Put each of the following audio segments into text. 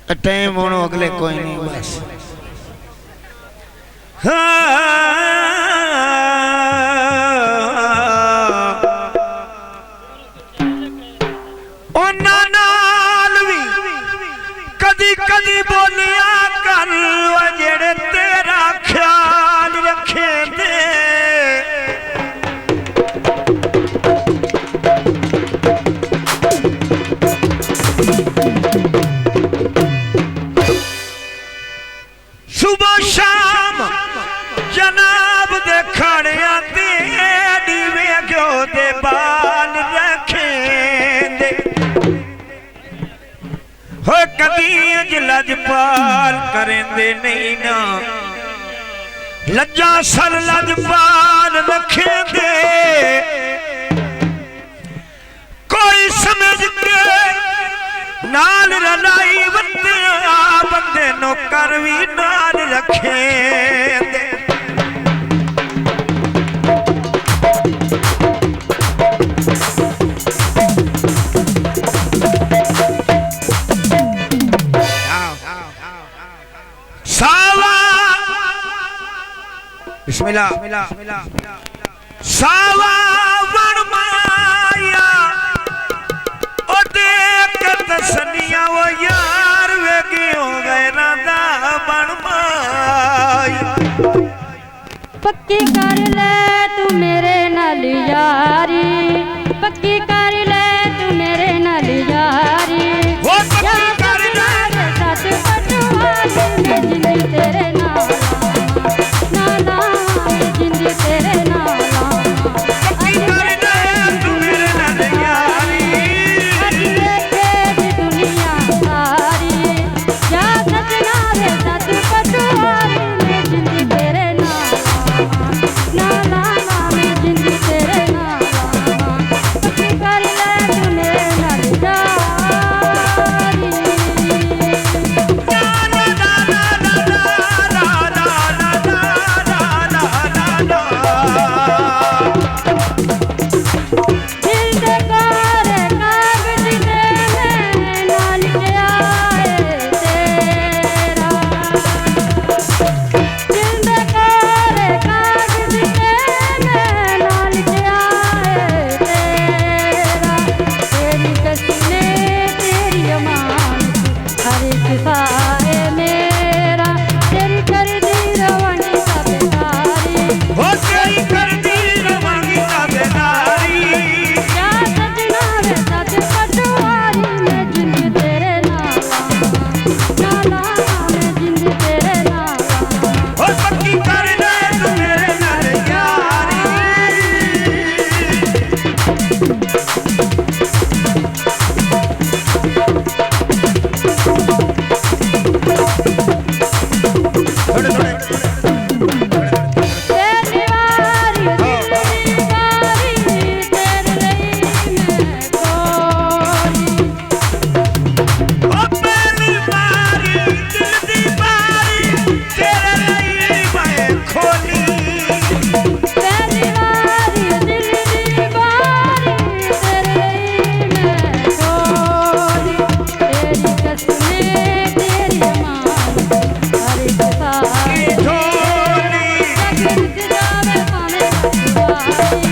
Time होनो अगले कोई नहीं बस। कदी कदी बोलिया कर जेड़े तेरा ख्याल रखे दे। सुबह शाम जनाब दे खाणिया ते दीवे घ्यो दे बाल रखे दे। हो कदी अज लजपाल करेंदे नहीं ना लज्जा सर लजपाल रखे दे। कोई समझ के नाल रलाई बंदे बंदे नौकर भी नाल रखे दे। बिस्मिल्लाह सावा वन माया ओ देख दसनिया वो यार वेगी हो गए राधा बन माया। पक्की कर ले तू मेरे नाल यारी, पक्की कर ले तू मेरे नाल यारी। वो पक्की कर ले सच पटवारी मैं जिंदगी तेरे नाल नाला, मैं जिंदगी तेरे नाल। पक्की कर ले तू मेरे नाल यारी। अज देखे दी दुनिया सारी या सजना वे सच पटवारी मैं जिंदगी तेरे नाल नाला, मैं जिंदगी तेरे नाल। पक्की कर ले तू मेरे नाल यारी। दिल दे कारे कागज दे मैं नाल गया है तेरा। दिल दे कारे कागज दे मैं नाल गया है तेरा। तेरी कसमें तेरी अमानत हर एक साए मेरा। तेरी कर दी रवानी ताबेदारी वो तेरी कर दी रवानी ताबेदारी। या सजना वे सच पटवारी मैं जिंदगी तेरे नाल नाला, मैं जिंदगी तेरे नाल। वो पक्की कर ले तू मेरे नाल यारी। थोड़े थोड़े तेरी वारी दिल दी बारी तेरे लई मैं कोली। ओ पहली बारी दिल दी बारी तेरे लिए मैं खोली। तेरी वारी दिल दी बारी तेरे लई मैं कोली। तेरी कसमें तेरी अमानत हर एक साए ढोली जगत जावे पाने पटवारी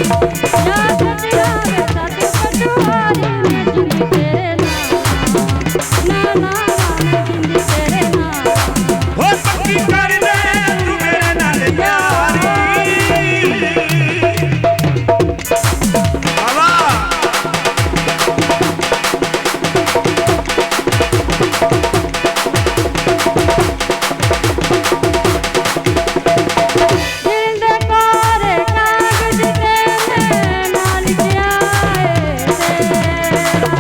या सच जावे सच पटवारी मैं जिंदगी तेरे नाल नाला, मैं जिंदगी तेरे नाल। वो पक्की कर ले तू मेरे नाल यारी। बाबा दिल दे कारे कागज दे मैं नाल गया है तेरा।